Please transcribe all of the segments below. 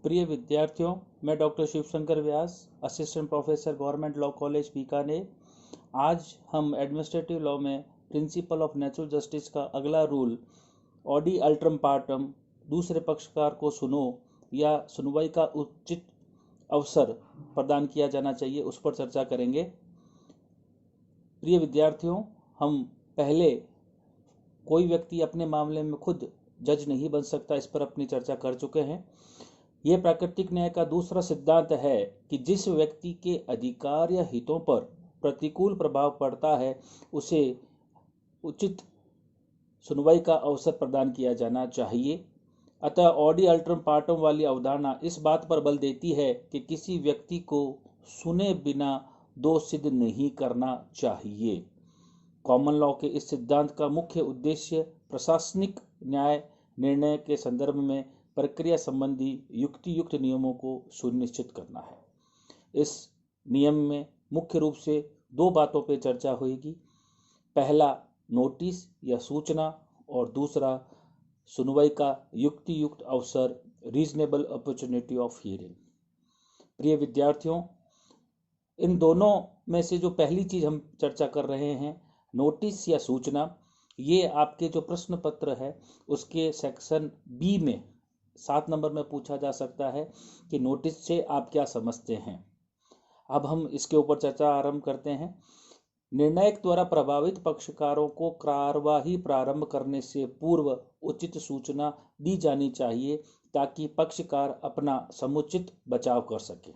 प्रिय विद्यार्थियों, मैं doctor Shivshankar Vyas, assistant professor government law college Bikaner. आज हम एडमिनिस्ट्रेटिव लॉ में प्रिंसिपल ऑफ नेचुरल जस्टिस का अगला रूल ऑडी अल्ट्रम पार्टम, दूसरे पक्षकार को सुनो या सुनवाई का उचित अवसर प्रदान किया जाना चाहिए, उस पर चर्चा करेंगे। प्रिय विद्यार्थियों, हम पहले कोई व्यक्ति अपने मामले में खुद जज नहीं बन सकता, इस पर अपनी चर्चा कर चुके हैं। यह प्राकृतिक न्याय का दूसरा सिद्धांत है कि जिस व्यक्ति के अधिकार या हितों पर प्रतिकूल प्रभाव पड़ता है उसे उचित सुनवाई का अवसर प्रदान किया जाना चाहिए। अतः ऑडी अल्ट्रम पार्टम वाली अवधारणा इस बात पर बल देती है कि किसी व्यक्ति को सुने बिना दोष सिद्ध नहीं करना चाहिए। कॉमन लॉ के इस सिद्धांत का मुख्य उद्देश्य प्रशासनिक न्याय निर्णय के संदर्भ में प्रक्रिया संबंधी युक्तियुक्त नियमों को सुनिश्चित करना है। इस नियम में मुख्य रूप से दो बातों पर चर्चा होगी। पहला नोटिस या सूचना और दूसरा सुनवाई का युक्तियुक्त अवसर, रीजनेबल अपॉर्चुनिटी ऑफ हियरिंग। प्रिय विद्यार्थियों, इन दोनों में से जो पहली चीज हम चर्चा कर रहे हैं, नोटिस या सूचना, ये आपके जो प्रश्न पत्र है उसके सेक्शन बी में 7 नंबर में पूछा जा सकता है कि नोटिस से आप क्या समझते हैं। अब हम इसके ऊपर चर्चा आरंभ करते हैं। निर्णायक द्वारा प्रभावित पक्षकारों को कार्यवाही प्रारंभ करने से पूर्व उचित सूचना दी जानी चाहिए ताकि पक्षकार अपना समुचित बचाव कर सके।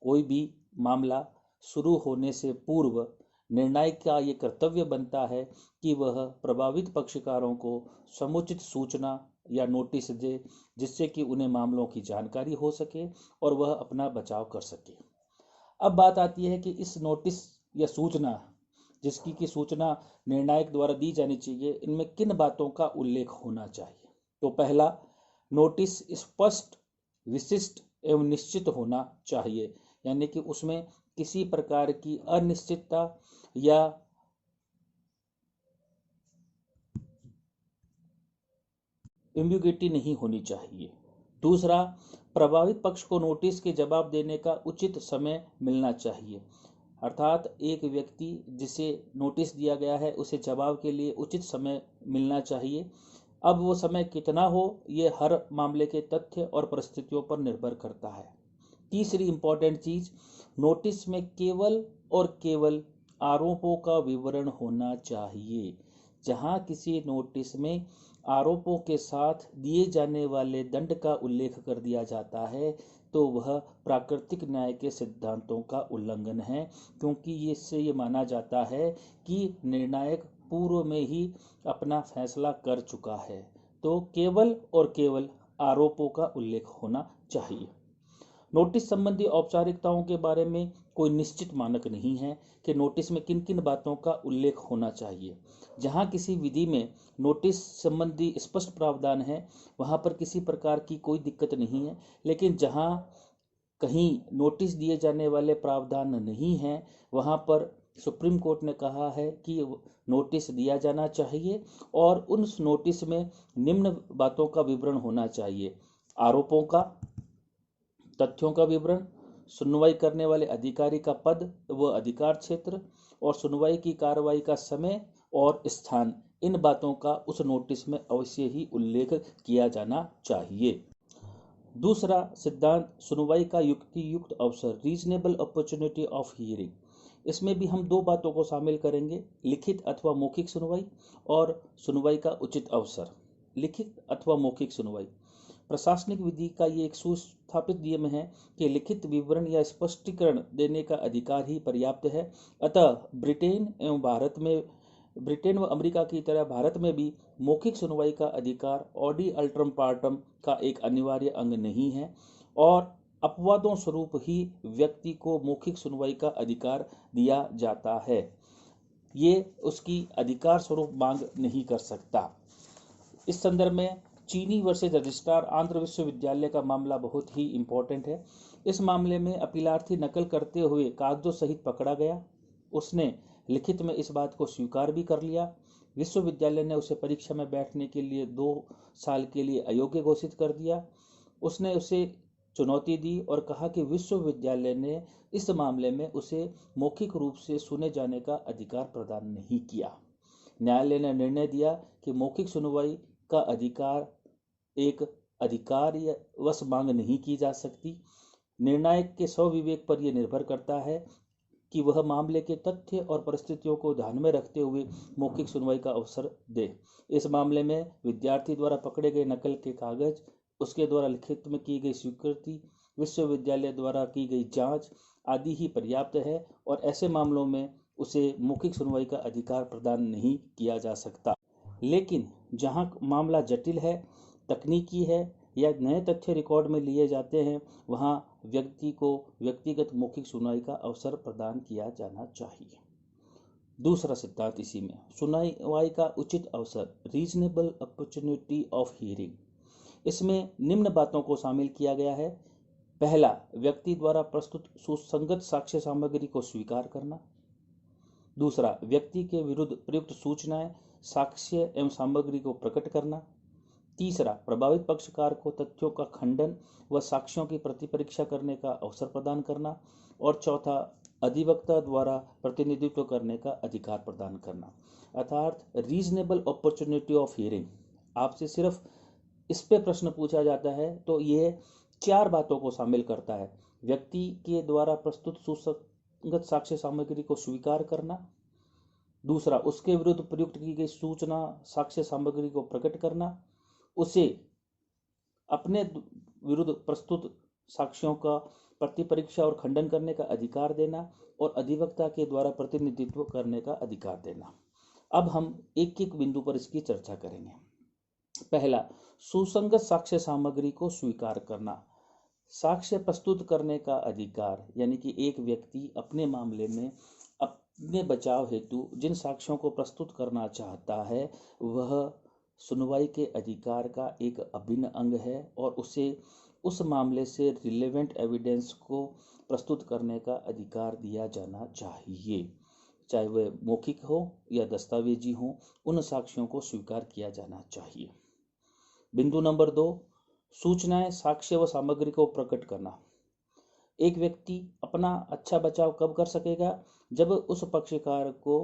कोई भी मामला शुरू होने से पूर्व निर्णायक का ये कर्तव्य बनता है कि वह प्रभावित पक्षकारों को समुचित सूचना या नोटिस दे, जिससे कि उन्हें मामलों की जानकारी हो सके और वह अपना बचाव कर सके। अब बात आती है कि इस नोटिस या सूचना, जिसकी की सूचना निर्णायक द्वारा दी जानी चाहिए, इनमें किन बातों का उल्लेख होना चाहिए। तो पहला, नोटिस स्पष्ट, विशिष्ट एवं निश्चित होना चाहिए, यानी कि उसमें किसी प्रकार की अनिश्चितता या एम्बिग्युइटी नहीं होनी चाहिए। दूसरा, प्रभावित पक्ष को नोटिस के जवाब देने का उचित समय मिलना चाहिए, अर्थात एक व्यक्ति जिसे नोटिस दिया गया है उसे जवाब के लिए उचित समय मिलना चाहिए। अब वो समय कितना हो, ये हर मामले के तथ्य और परिस्थितियों पर निर्भर करता है। तीसरी इंपॉर्टेंट चीज, नोटिस में केवल और केवल आरोपों का विवरण होना चाहिए। जहां किसी नोटिस में आरोपों के साथ दिए जाने वाले दंड का उल्लेख कर दिया जाता है तो वह प्राकृतिक न्याय के सिद्धांतों का उल्लंघन है, क्योंकि इससे ये माना जाता है कि निर्णायक पूर्व में ही अपना फैसला कर चुका है। तो केवल और केवल आरोपों का उल्लेख होना चाहिए। नोटिस संबंधी औपचारिकताओं के बारे में कोई निश्चित मानक नहीं है कि नोटिस में किन किन बातों का उल्लेख होना चाहिए। जहां किसी विधि में नोटिस संबंधी स्पष्ट प्रावधान है वहां पर किसी प्रकार की कोई दिक्कत नहीं है, लेकिन जहां कहीं नोटिस दिए जाने वाले प्रावधान नहीं है वहां पर सुप्रीम कोर्ट ने कहा है कि नोटिस दिया जाना चाहिए और उन नोटिस में निम्न बातों का विवरण होना चाहिए: आरोपों का, तथ्यों का विवरण, सुनवाई करने वाले अधिकारी का पद व अधिकार क्षेत्र और सुनवाई की कार्रवाई का समय और स्थान। इन बातों का उस नोटिस में अवश्य ही उल्लेख किया जाना चाहिए। दूसरा सिद्धांत, सुनवाई का युक्तियुक्त अवसर, रीजनेबल अपॉर्चुनिटी ऑफ हियरिंग। इसमें भी हम दो बातों को शामिल करेंगे: लिखित अथवा मौखिक सुनवाई और सुनवाई का उचित अवसर। लिखित अथवा मौखिक सुनवाई, प्रशासनिक विधि का ये एक सुस्थापित नियम है कि लिखित विवरण या स्पष्टीकरण देने का अधिकार ही पर्याप्त है। अतः ब्रिटेन व अमेरिका की तरह भारत में भी मौखिक सुनवाई का अधिकार ऑडी अल्ट्रम पार्टम का एक अनिवार्य अंग नहीं है और अपवादों स्वरूप ही व्यक्ति को मौखिक सुनवाई का अधिकार दिया जाता है। ये उसकी अधिकार स्वरूप मांग नहीं कर सकता। इस संदर्भ में चीनी वर्सेज रजिस्ट्रार आंध्र विश्वविद्यालय का मामला बहुत ही इम्पोर्टेंट है। इस मामले में अपीलार्थी नकल करते हुए कागजों सहित पकड़ा गया। उसने लिखित में इस बात को स्वीकार भी कर लिया। विश्वविद्यालय ने उसे परीक्षा में बैठने के लिए 2 साल के लिए अयोग्य घोषित कर दिया। उसने उसे चुनौती दी और कहा कि विश्वविद्यालय ने इस मामले में उसे मौखिक रूप से सुने जाने का अधिकार प्रदान नहीं किया। न्यायालय ने निर्णय दिया कि मौखिक सुनवाई का अधिकार एक अधिकारवश मांग नहीं की जा सकती। निर्णायक के स्वविवेक पर यह निर्भर करता है कि वह मामले के तथ्य और परिस्थितियों को ध्यान में रखते हुए मौखिक सुनवाई का अवसर दे। इस मामले में विद्यार्थी द्वारा पकड़े गए नकल के कागज, उसके द्वारा लिखित में की गई स्वीकृति, विश्वविद्यालय द्वारा की गई जांच आदि ही पर्याप्त है और ऐसे मामलों में उसे मौखिक सुनवाई का अधिकार प्रदान नहीं किया जा सकता। लेकिन जहां मामला जटिल है, तकनीकी है या नए तथ्य रिकॉर्ड में लिए जाते हैं, वहां व्यक्ति को व्यक्तिगत मौखिक सुनवाई का अवसर प्रदान किया जाना चाहिए। दूसरा सिद्धांत इसी में, सुनवाई का उचित अवसर, रीजनेबल अपॉर्चुनिटी ऑफ हियरिंग। इसमें निम्न बातों को शामिल किया गया है। पहला, व्यक्ति द्वारा प्रस्तुत सुसंगत साक्ष्य सामग्री को स्वीकार करना। दूसरा, व्यक्ति के विरुद्ध प्रयुक्त सूचनाएं, साक्ष्य एवं सामग्री को प्रकट करना। तीसरा, प्रभावित पक्षकार को तथ्यों का खंडन व साक्ष्यों की प्रतिपरीक्षा करने का अवसर प्रदान करना। और चौथा, अधिवक्ता द्वारा प्रतिनिधित्व करने का अधिकार प्रदान करना, अर्थात रीजनेबल अपॉर्चुनिटी ऑफ हियरिंग। आपसे सिर्फ इस पे प्रश्न पूछा जाता है तो यह 4 बातों को शामिल करता है। व्यक्ति के द्वारा प्रस्तुत सुसंगत साक्ष्य सामग्री को स्वीकार करना। दूसरा, उसके विरुद्ध प्रयुक्त की गई सूचना, साक्ष्य सामग्री को प्रकट करना। उसे अपने विरुद्ध प्रस्तुत साक्ष्यों का प्रतिपरीक्षा और खंडन करने का अधिकार देना और अधिवक्ता के द्वारा प्रतिनिधित्व करने का अधिकार देना। अब हम एक एक बिंदु पर इसकी चर्चा करेंगे। पहला, सुसंगत साक्ष्य सामग्री को स्वीकार करना। साक्ष्य प्रस्तुत करने का अधिकार, यानी कि एक व्यक्ति अपने मामले में अपने बचाव हेतु जिन साक्ष्यों को प्रस्तुत करना चाहता है वह सुनवाई के अधिकार का एक अभिन्न अंग है और उसे उस मामले से रिलेवेंट एविडेंस को प्रस्तुत करने का अधिकार दिया जाना चाहिए, चाहे वह मौखिक हो या दस्तावेजी हो। उन साक्ष्यों को स्वीकार किया जाना चाहिए। बिंदु नंबर 2, सूचनाएं, साक्ष्य व सामग्री को प्रकट करना। एक व्यक्ति अपना अच्छा बचाव कब कर सकेगा? जब उस पक्षकार को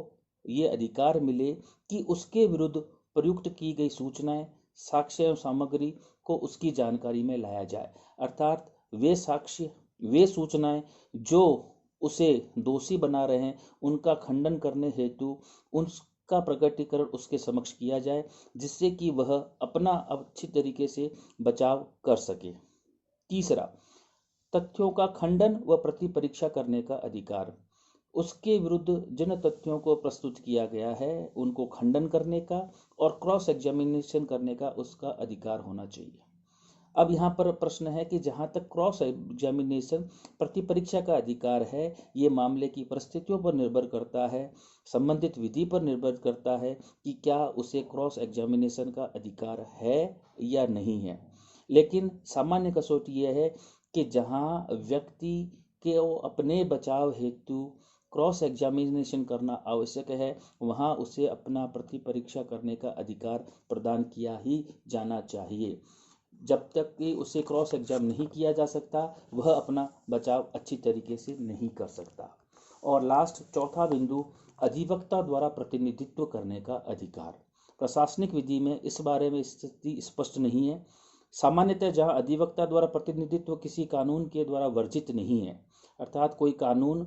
ये अधिकार मिले कि उसके विरुद्ध प्रयुक्त की गई सूचनाएं, साक्ष्य एवं सामग्री को उसकी जानकारी में लाया जाए, अर्थात वे साक्ष्य, वे सूचनाएं जो उसे दोषी बना रहे हैं उनका खंडन करने हेतु उनका प्रकटीकरण उसके समक्ष किया जाए, जिससे कि वह अपना अच्छी तरीके से बचाव कर सके। तीसरा, तथ्यों का खंडन व प्रतिपरीक्षा करने का अधिकार। उसके विरुद्ध जिन तथ्यों को प्रस्तुत किया गया है उनको खंडन करने का और क्रॉस एग्जामिनेशन करने का उसका अधिकार होना चाहिए। अब यहाँ पर प्रश्न है कि जहाँ तक क्रॉस एग्जामिनेशन, प्रतिपरीक्षा का अधिकार है, ये मामले की परिस्थितियों पर निर्भर करता है, संबंधित विधि पर निर्भर करता है कि क्या उसे क्रॉस एग्जामिनेशन का अधिकार है या नहीं है। लेकिन सामान्य कसौटी यह है कि जहाँ व्यक्ति के अपने बचाव हेतु क्रॉस एग्जामिनेशन करना आवश्यक है, वहाँ उसे अपना प्रतिपरीक्षा करने का अधिकार प्रदान किया ही जाना चाहिए। जब तक कि उसे क्रॉस एग्जाम नहीं किया जा सकता, वह अपना बचाव अच्छी तरीके से नहीं कर सकता। और लास्ट, चौथा बिंदु, अधिवक्ता द्वारा प्रतिनिधित्व करने का अधिकार। प्रशासनिक विधि में इस बारे में स्थिति स्पष्ट नहीं है। सामान्यतः जहां अधिवक्ता द्वारा प्रतिनिधित्व किसी कानून के द्वारा वर्जित नहीं है, अर्थात कोई कानून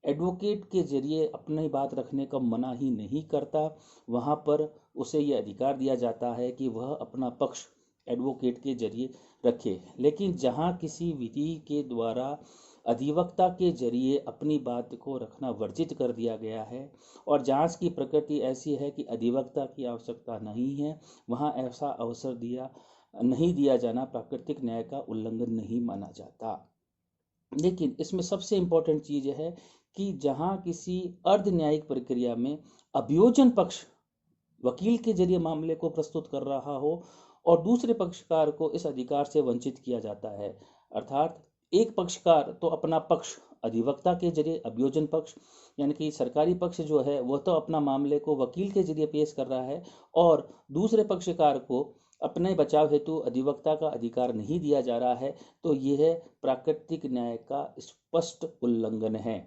एडवोकेट के जरिए अपनी बात रखने का मना ही नहीं करता, वहां पर उसे यह अधिकार दिया जाता है कि वह अपना पक्ष एडवोकेट के जरिए रखे। लेकिन जहां किसी विधि के द्वारा अधिवक्ता के जरिए अपनी बात को रखना वर्जित कर दिया गया है और जांच की प्रकृति ऐसी है कि अधिवक्ता की आवश्यकता नहीं है, वहां ऐसा अवसर नहीं दिया जाना प्राकृतिक न्याय का उल्लंघन नहीं माना जाता। लेकिन इसमें सबसे इम्पोर्टेंट चीज है कि जहां किसी अर्ध न्यायिक प्रक्रिया में अभियोजन पक्ष वकील के जरिए मामले को प्रस्तुत कर रहा हो और दूसरे पक्षकार को इस अधिकार से वंचित किया जाता है, अर्थात एक पक्षकार तो अपना पक्ष अधिवक्ता के जरिए, अभियोजन पक्ष यानी कि सरकारी पक्ष जो है वह तो अपना मामले को वकील के जरिए पेश कर रहा है और दूसरे पक्षकार को अपने बचाव हेतु अधिवक्ता का अधिकार नहीं दिया जा रहा है तो यह प्राकृतिक न्याय का स्पष्ट उल्लंघन है।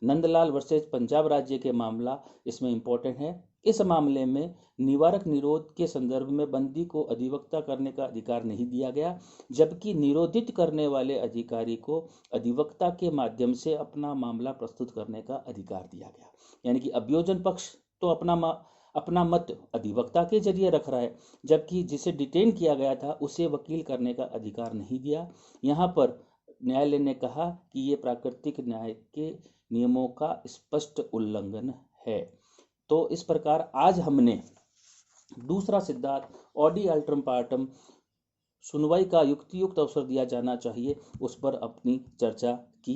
नंदलाल वर्सेज पंजाब राज्य के मामला इसमें इंपॉर्टेंट है। इस मामले में निवारक निरोध के संदर्भ में बंदी को अधिवक्ता करने का अधिकार नहीं दिया गया, जबकि निरोधित करने वाले अधिकारी को अधिवक्ता के माध्यम से अपना मामला प्रस्तुत करने का अधिकार दिया गया। यानी कि अभियोजन पक्ष तो अपना मत अधिवक्ता के जरिए रख रहा है, जबकि जिसे डिटेन किया गया था उसे वकील करने का अधिकार नहीं दिया। यहाँ पर न्यायालय ने कहा कि ये प्राकृतिक न्याय के नियमों का स्पष्ट उल्लंघन है। तो इस प्रकार आज हमने दूसरा सिद्धांत ऑडी अल्ट्रम पार्टम सुनवाई का युक्तियुक्त अवसर दिया जाना चाहिए उस पर अपनी चर्चा की।